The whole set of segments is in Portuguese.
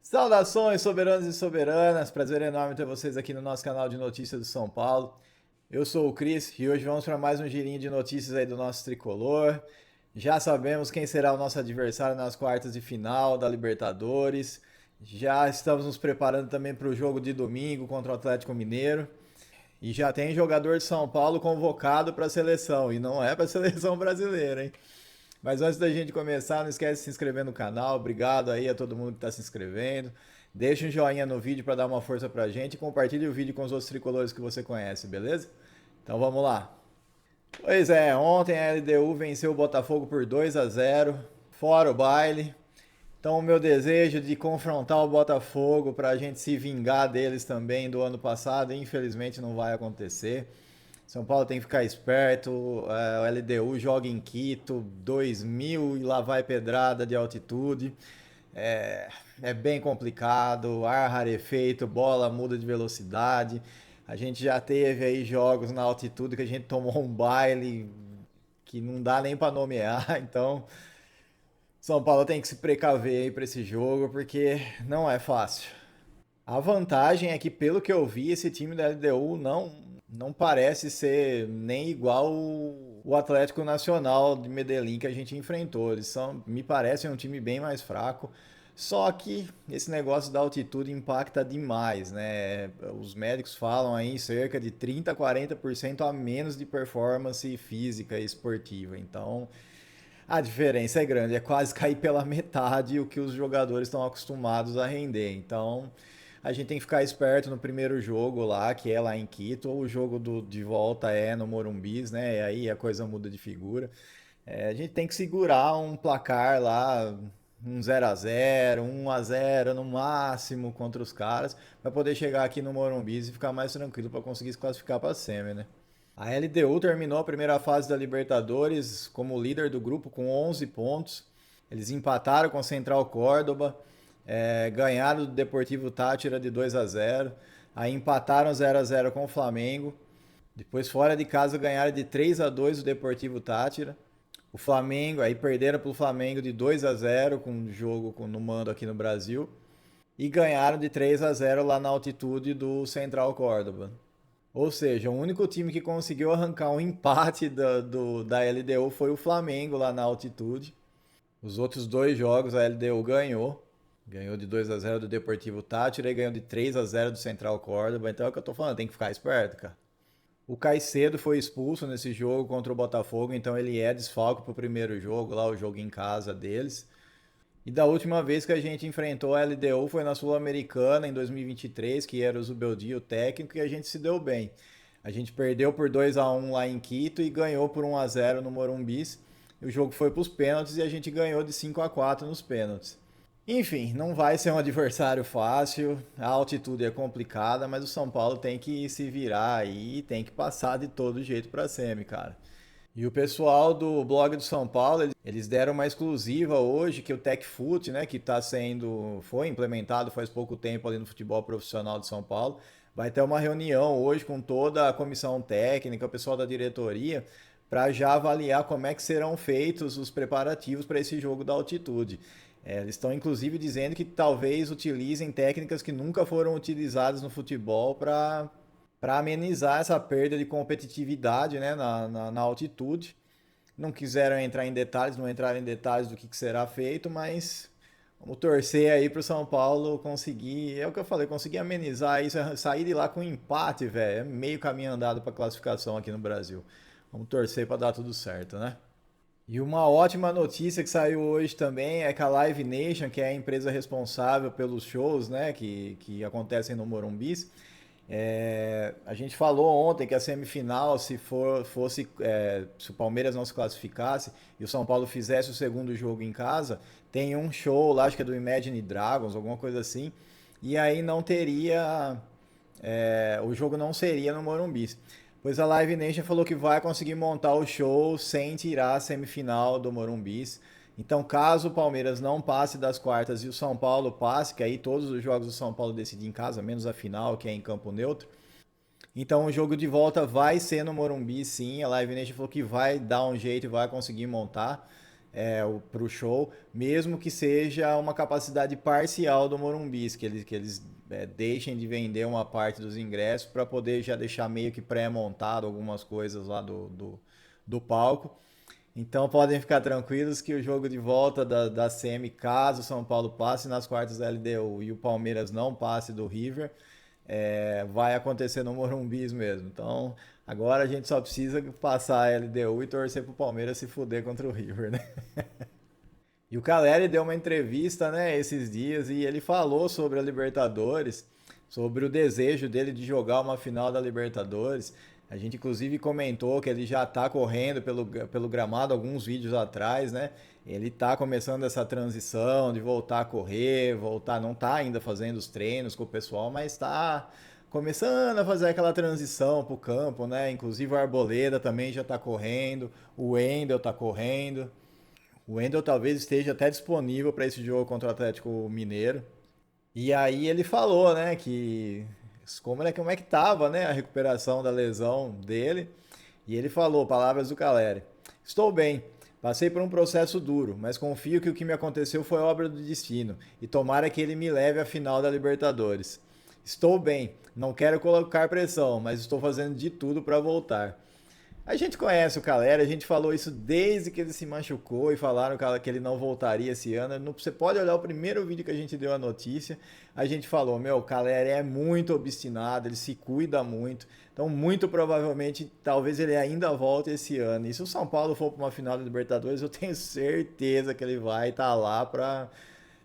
Saudações, soberanos e soberanas. Prazer enorme ter vocês aqui no nosso canal de notícias do São Paulo. Eu sou o Cris e hoje vamos para mais um girinho de notícias aí do nosso tricolor. Já sabemos quem será o nosso adversário nas quartas de final da Libertadores. Já estamos nos preparando também para o jogo de domingo contra o Atlético Mineiro. E já tem jogador de São Paulo convocado para a seleção. E não é para a seleção brasileira, hein? Mas antes da gente começar, não esquece de se inscrever no canal. Obrigado aí a todo mundo que está se inscrevendo. Deixa um joinha no vídeo para dar uma força pra gente e compartilhe o vídeo com os outros tricolores que você conhece, beleza? Então vamos lá. Pois é, ontem a LDU venceu o Botafogo por 2-0, fora o baile. Então o meu desejo de confrontar o Botafogo para a gente se vingar deles também do ano passado, infelizmente não vai acontecer. São Paulo tem que ficar esperto. O LDU joga em Quito, 2000 e lá vai pedrada de altitude. É, é bem complicado, ar rarefeito, bola muda de velocidade. A gente já teve aí jogos na altitude que a gente tomou um baile que não dá nem para nomear. Então, São Paulo tem que se precaver aí para esse jogo porque não é fácil. A vantagem é que, pelo que eu vi, esse time da LDU não parece ser nem igual o Atlético Nacional de Medellín que a gente enfrentou. Eles são, me parecem um time bem mais fraco. Só que esse negócio da altitude impacta demais, né? Os médicos falam aí cerca de 30 a 40% a menos de performance física e esportiva. Então, a diferença é grande, é quase cair pela metade o que os jogadores estão acostumados a render. Então, a gente tem que ficar esperto no primeiro jogo lá, que é lá em Quito, ou o jogo de volta é no Morumbis, né? E aí a coisa muda de figura. A gente tem que segurar um placar lá, um 0-0, 1-0 no máximo contra os caras, para poder chegar aqui no Morumbis e ficar mais tranquilo para conseguir se classificar para a semi, né? A LDU terminou a primeira fase da Libertadores como líder do grupo com 11 pontos. Eles empataram com o Central Córdoba, ganharam do Deportivo Táchira de 2-0. Aí empataram 0-0 com o Flamengo. Depois, fora de casa, ganharam de 3-2 o Deportivo Táchira. O Flamengo, aí perderam para o Flamengo de 2-0 com o jogo no mando aqui no Brasil. E ganharam de 3-0 lá na altitude do Central Córdoba. Ou seja, o único time que conseguiu arrancar um empate da LDU foi o Flamengo lá na altitude. Os outros dois jogos a LDU ganhou. Ganhou de 2-0 do Deportivo Táchira e ganhou de 3-0 do Central Córdoba. Então é o que eu tô falando, tem que ficar esperto, cara. O Caicedo foi expulso nesse jogo contra o Botafogo, então ele é desfalque pro primeiro jogo, lá o jogo em casa deles. E da última vez que a gente enfrentou a LDU foi na Sul-Americana em 2023, que era o Zubeldia o técnico, e a gente se deu bem. A gente perdeu por 2-1 lá em Quito e ganhou por 1-0 no Morumbis. E o jogo foi para os pênaltis e a gente ganhou de 5-4 nos pênaltis. Enfim, não vai ser um adversário fácil, a altitude é complicada, mas o São Paulo tem que se virar aí, tem que passar de todo jeito para a semi, cara. E o pessoal do blog do São Paulo, eles deram uma exclusiva hoje que o TecFoot, né, que foi implementado faz pouco tempo ali no futebol profissional de São Paulo, vai ter uma reunião hoje com toda a comissão técnica, o pessoal da diretoria, para já avaliar como é que serão feitos os preparativos para esse jogo da altitude. Eles estão inclusive dizendo que talvez utilizem técnicas que nunca foram utilizadas no futebol para amenizar essa perda de competitividade, né, na altitude. Não quiseram entrar em detalhes, não entraram em detalhes do que será feito, mas vamos torcer aí para o São Paulo conseguir, é o que eu falei, conseguir amenizar isso, sair de lá com um empate, velho, é meio caminho andado para classificação aqui no Brasil. Vamos torcer para dar tudo certo, né? E uma ótima notícia que saiu hoje também é que a Live Nation, que é a empresa responsável pelos shows, né, que acontecem no Morumbis, a gente falou ontem que a semifinal, se o Palmeiras não se classificasse e o São Paulo fizesse o segundo jogo em casa, tem um show lá, acho que é do Imagine Dragons, alguma coisa assim, e aí não teria, o jogo não seria no Morumbi. Pois a Live Nation falou que vai conseguir montar o show sem tirar a semifinal do Morumbis. Então, caso o Palmeiras não passe das quartas e o São Paulo passe, que aí todos os jogos do São Paulo decidem em casa, menos a final, que é em campo neutro. Então, o jogo de volta vai ser no Morumbi, sim. A Live Nation falou que vai dar um jeito e vai conseguir montar. para o show, mesmo que seja uma capacidade parcial do Morumbis, que eles deixem de vender uma parte dos ingressos para poder já deixar meio que pré-montado algumas coisas lá do palco. Então podem ficar tranquilos que o jogo de volta da semi, caso o São Paulo passe nas quartas da LDU e o Palmeiras não passe do River, vai acontecer no Morumbis mesmo. Então agora a gente só precisa passar a LDU e torcer pro Palmeiras se fuder contra o River, né? E o Caleri deu uma entrevista, né, esses dias e ele falou sobre a Libertadores, sobre o desejo dele de jogar uma final da Libertadores. A gente inclusive comentou que ele já está correndo pelo gramado alguns vídeos atrás, né? Ele está começando essa transição de voltar a correr, voltar, não está ainda fazendo os treinos com o pessoal, mas está começando a fazer aquela transição para o campo, né? Inclusive o Arboleda também já está correndo, o Wendel está correndo. O Wendel talvez esteja até disponível para esse jogo contra o Atlético Mineiro. E aí ele falou, né, que como é que tava, né, a recuperação da lesão dele. E ele falou, palavras do Caleri: "Estou bem. Passei por um processo duro, mas confio que o que me aconteceu foi obra do destino e tomara que ele me leve à final da Libertadores. Estou bem. Não quero colocar pressão, mas estou fazendo de tudo para voltar." A gente conhece o Calera, a gente falou isso desde que ele se machucou e falaram que ele não voltaria esse ano. Você pode olhar o primeiro vídeo que a gente deu a notícia, a gente falou, meu, o Calera é muito obstinado, ele se cuida muito, então muito provavelmente talvez ele ainda volte esse ano. E se o São Paulo for para uma final da Libertadores, eu tenho certeza que ele vai estar lá para,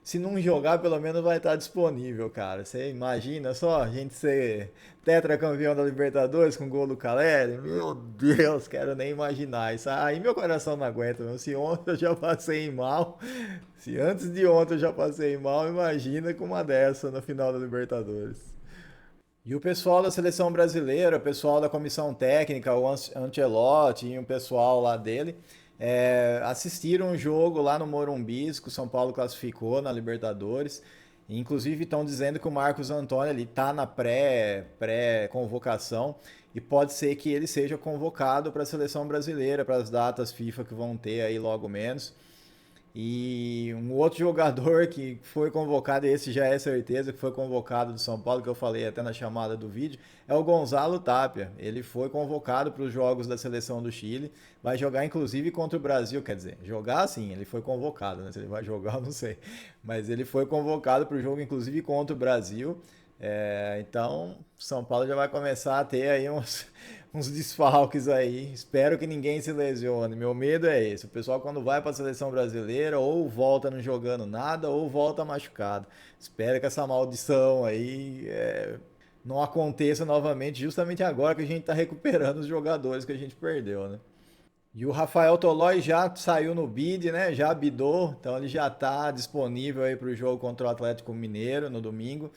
se não jogar, pelo menos vai estar disponível, cara. Você imagina só a gente ser tetracampeão da Libertadores com gol do Caleri? Meu Deus, quero nem imaginar. Isso aí meu coração não aguenta, meu. Se ontem eu já passei mal, se antes de ontem eu já passei mal, imagina com uma dessa na final da Libertadores. E o pessoal da seleção brasileira, o pessoal da comissão técnica, o Ancelotti e o pessoal lá dele, assistiram um jogo lá no Morumbi, que o São Paulo classificou na Libertadores. E, inclusive estão dizendo que o Marcos Antônio ele está na pré-convocação e pode ser que ele seja convocado para a seleção brasileira, para as datas FIFA que vão ter aí logo menos. E um outro jogador que foi convocado, esse já é certeza que foi convocado do São Paulo, que eu falei até na chamada do vídeo, é o Gonzalo Tapia. Ele foi convocado para os jogos da seleção do Chile, vai jogar inclusive contra o Brasil, quer dizer, jogar sim, ele foi convocado, né? Se ele vai jogar, eu não sei. Mas ele foi convocado para o jogo inclusive contra o Brasil. Então, São Paulo já vai começar a ter aí uns desfalques aí. Espero que ninguém se lesione. Meu medo é esse. O pessoal quando vai para a seleção brasileira ou volta não jogando nada ou volta machucado. Espero que essa maldição aí não aconteça novamente, justamente agora que a gente está recuperando os jogadores que a gente perdeu, né? E o Rafael Tolói já saiu no bid, né? Já bidou, então ele já está disponível aí para o jogo contra o Atlético Mineiro no domingo.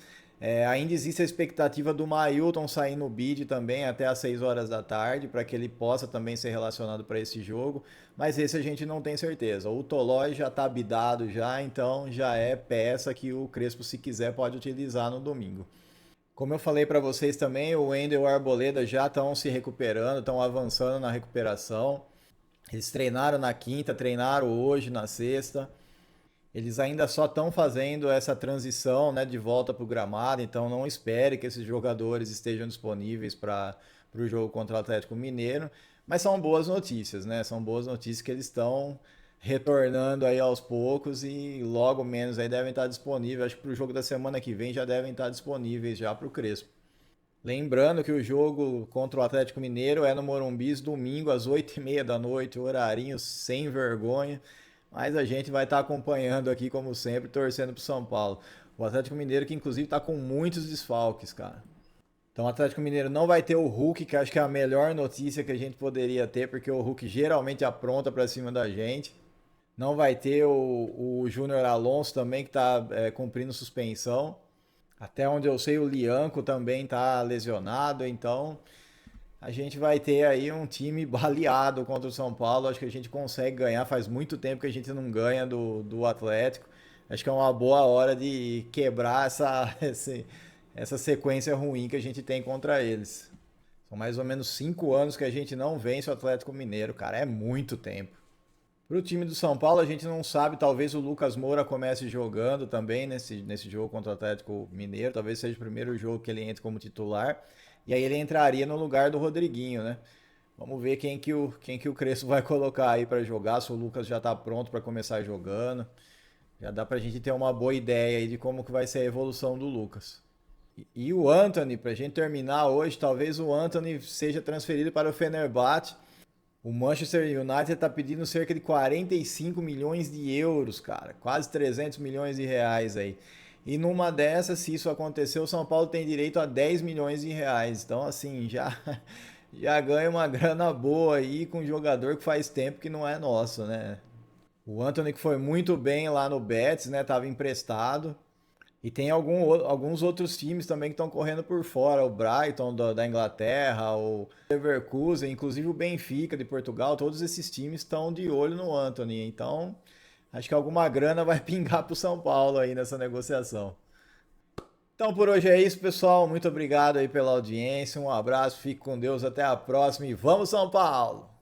Ainda existe a expectativa do Mailton sair no bid também até às 6 horas da tarde, para que ele possa também ser relacionado para esse jogo, mas esse a gente não tem certeza. O Tolói já está bidado já, então já é peça que o Crespo, se quiser, pode utilizar no domingo. Como eu falei para vocês também, o Wendel e o Arboleda já estão se recuperando, estão avançando na recuperação. Eles treinaram na quinta, treinaram hoje na sexta. Eles ainda só estão fazendo essa transição, né, de volta para o gramado, então não espere que esses jogadores estejam disponíveis para o jogo contra o Atlético Mineiro. Mas são boas notícias, né? São boas notícias que eles estão retornando aí aos poucos e logo menos aí devem estar disponíveis. Acho que para o jogo da semana que vem já devem estar disponíveis já para o Crespo. Lembrando que o jogo contra o Atlético Mineiro é no Morumbi, domingo às 8h30 da noite, horarinho sem vergonha. Mas a gente vai estar acompanhando aqui, como sempre, torcendo para o São Paulo. O Atlético Mineiro que inclusive está com muitos desfalques, cara. Então o Atlético Mineiro não vai ter o Hulk, que acho que é a melhor notícia que a gente poderia ter, porque o Hulk geralmente apronta para cima da gente. Não vai ter o Júnior Alonso também, que está cumprindo suspensão. Até onde eu sei, o Lianco também está lesionado, então a gente vai ter aí um time baleado contra o São Paulo. Acho que a gente consegue ganhar. Faz muito tempo que a gente não ganha do Atlético. Acho que é uma boa hora de quebrar essa sequência ruim que a gente tem contra eles. São mais ou menos 5 anos que a gente não vence o Atlético Mineiro, cara. É muito tempo. Para o time do São Paulo, a gente não sabe, talvez o Lucas Moura comece jogando também nesse jogo contra o Atlético Mineiro, talvez seja o primeiro jogo que ele entre como titular, e aí ele entraria no lugar do Rodriguinho, né? Vamos ver quem que o Crespo vai colocar aí para jogar, se o Lucas já está pronto para começar jogando. Já dá para a gente ter uma boa ideia aí de como que vai ser a evolução do Lucas. E o Anthony, para a gente terminar hoje, talvez o Anthony seja transferido para o Fenerbahçe. O Manchester United está pedindo cerca de 45 milhões de euros, cara. Quase 300 milhões de reais aí. E numa dessas, se isso acontecer, o São Paulo tem direito a 10 milhões de reais. Então, assim, já ganha uma grana boa aí com um jogador que faz tempo que não é nosso, né? O Anthony que foi muito bem lá no Betis, né? Tava emprestado. E tem alguns outros times também que estão correndo por fora. O Brighton da Inglaterra, o Leverkusen, inclusive o Benfica de Portugal. Todos esses times estão de olho no Anthony. Então, acho que alguma grana vai pingar para o São Paulo aí nessa negociação. Então, por hoje é isso, pessoal. Muito obrigado aí pela audiência. Um abraço, fique com Deus. Até a próxima e vamos, São Paulo!